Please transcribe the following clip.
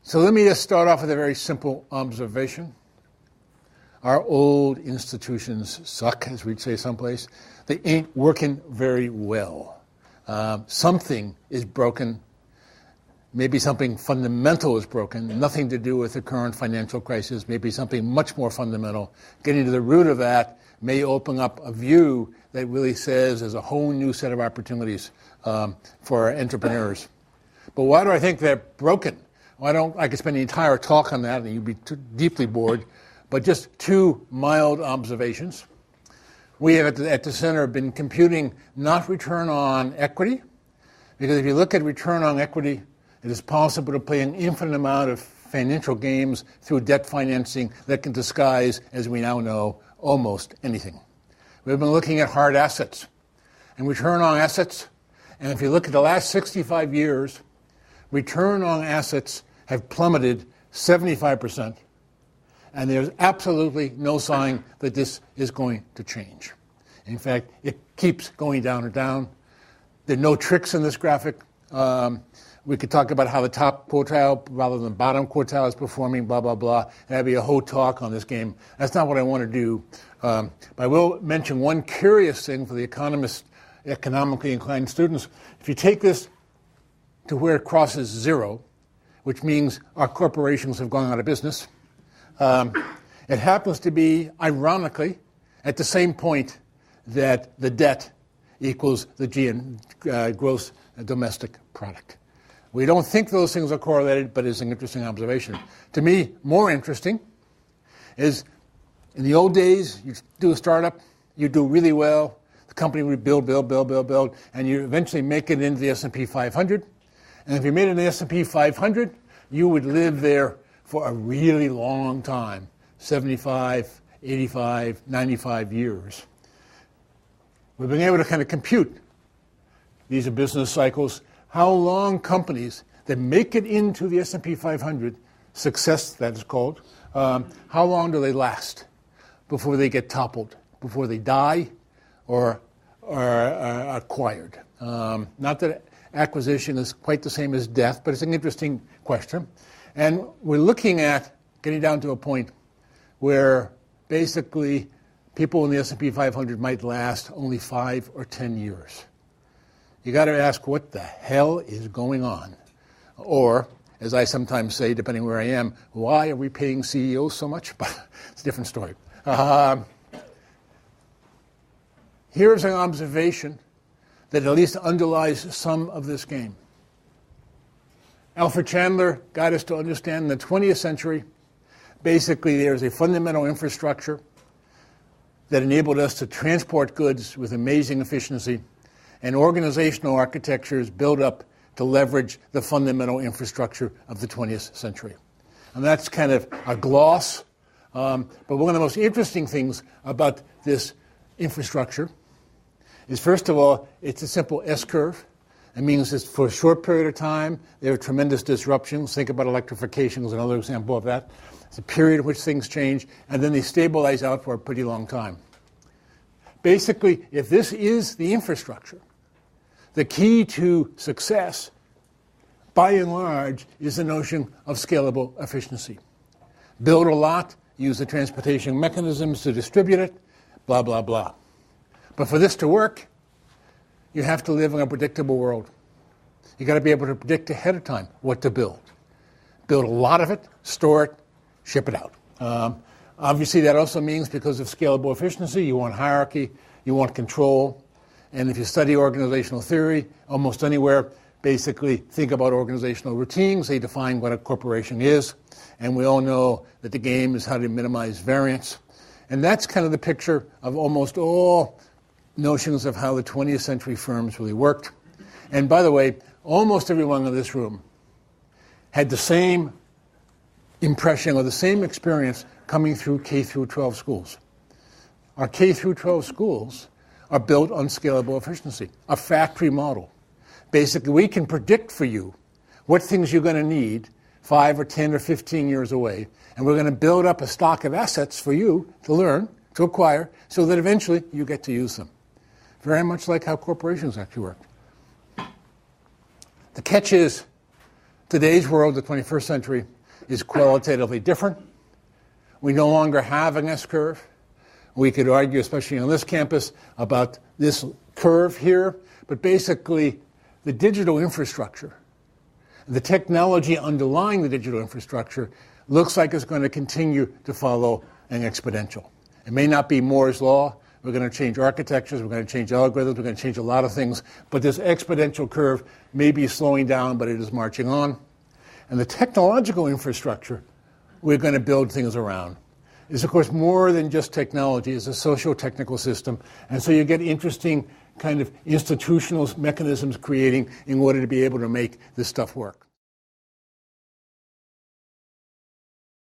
So let me just start off with a very simple observation. Our old institutions suck, as we'd say someplace. They ain't working very well. Something is broken. Maybe something fundamental is broken, nothing to do with the current financial crisis, maybe something much more fundamental. Getting to the root of that may open up a view that really says there's a whole new set of opportunities for entrepreneurs. But why do I think they're broken? Well, I could spend the entire talk on that and you'd be deeply bored, but just two mild observations. We have at the center been computing not return on equity, because if you look at return on equity, it is possible to play an infinite amount of financial games through debt financing that can disguise, as we now know, almost anything. We've been looking at hard assets and return on assets, and if you look at the last 65 years, return on assets have plummeted 75%, and there's absolutely no sign that this is going to change. In fact, it keeps going down and down. There are no tricks in this graphic. We could talk about how the top quartile rather than bottom quartile is performing, blah, blah, blah. That'd be a whole talk on this game. That's not what I want to do. But I will mention one curious thing for the economically inclined students. If you take this to where it crosses zero, which means our corporations have gone out of business, it happens to be, ironically, at the same point that the debt equals the gross domestic product. We don't think those things are correlated, but it's an interesting observation. To me, more interesting is in the old days, you do a startup, you do really well, the company would build, and you eventually make it into the S&P 500. And if you made it in the S&P 500, you would live there for a really long time, 75, 85, 95 years. We've been able to kind of compute, these are business cycles, how long companies that make it into the S&P 500, success that is called, how long do they last before they get toppled, before they die or are acquired? Not that acquisition is quite the same as death, but it's an interesting question. And we're looking at getting down to a point where basically people in the S&P 500 might last only 5 or 10 years. You got to ask what the hell is going on? Or, as I sometimes say, depending where I am, why are we paying CEOs so much? But it's a different story. Here's an observation that at least underlies some of this game. Alfred Chandler got us to understand in the 20th century, basically there's a fundamental infrastructure that enabled us to transport goods with amazing efficiency, and organizational architectures built up to leverage the fundamental infrastructure of the 20th century. And that's kind of a gloss, but one of the most interesting things about this infrastructure is, first of all, it's a simple S-curve. It means that for a short period of time, there are tremendous disruptions. Think about electrification as another example of that. It's a period in which things change, and then they stabilize out for a pretty long time. Basically, if this is the infrastructure, the key to success, by and large, is the notion of scalable efficiency. Build a lot, use the transportation mechanisms to distribute it, blah, blah, blah. But for this to work, you have to live in a predictable world. You got to be able to predict ahead of time what to build. Build a lot of it, store it, ship it out. Obviously, that also means because of scalable efficiency, you want hierarchy, you want control. And if you study organizational theory, almost anywhere, basically think about organizational routines. They define what a corporation is. And we all know that the game is how to minimize variance. And that's kind of the picture of almost all notions of how the 20th century firms really worked. And by the way, almost everyone in this room had the same impression or the same experience coming through K through 12 schools. Our K through 12 schools are built on scalable efficiency, a factory model. Basically, we can predict for you what things you're going to need 5 or 10 or 15 years away, and we're going to build up a stock of assets for you to learn, to acquire, so that eventually you get to use them. Very much like how corporations actually work. The catch is, today's world, the 21st century, is qualitatively different. We no longer have an S-curve. We could argue, especially on this campus, about this curve here, but basically the digital infrastructure, the technology underlying the digital infrastructure looks like it's going to continue to follow an exponential. It may not be Moore's law. We're going to change architectures. We're going to change algorithms. We're going to change a lot of things. But this exponential curve may be slowing down, but it is marching on. And the technological infrastructure we're going to build things around is, of course, more than just technology. It's a socio-technical system. And so you get interesting kind of institutional mechanisms creating in order to be able to make this stuff work.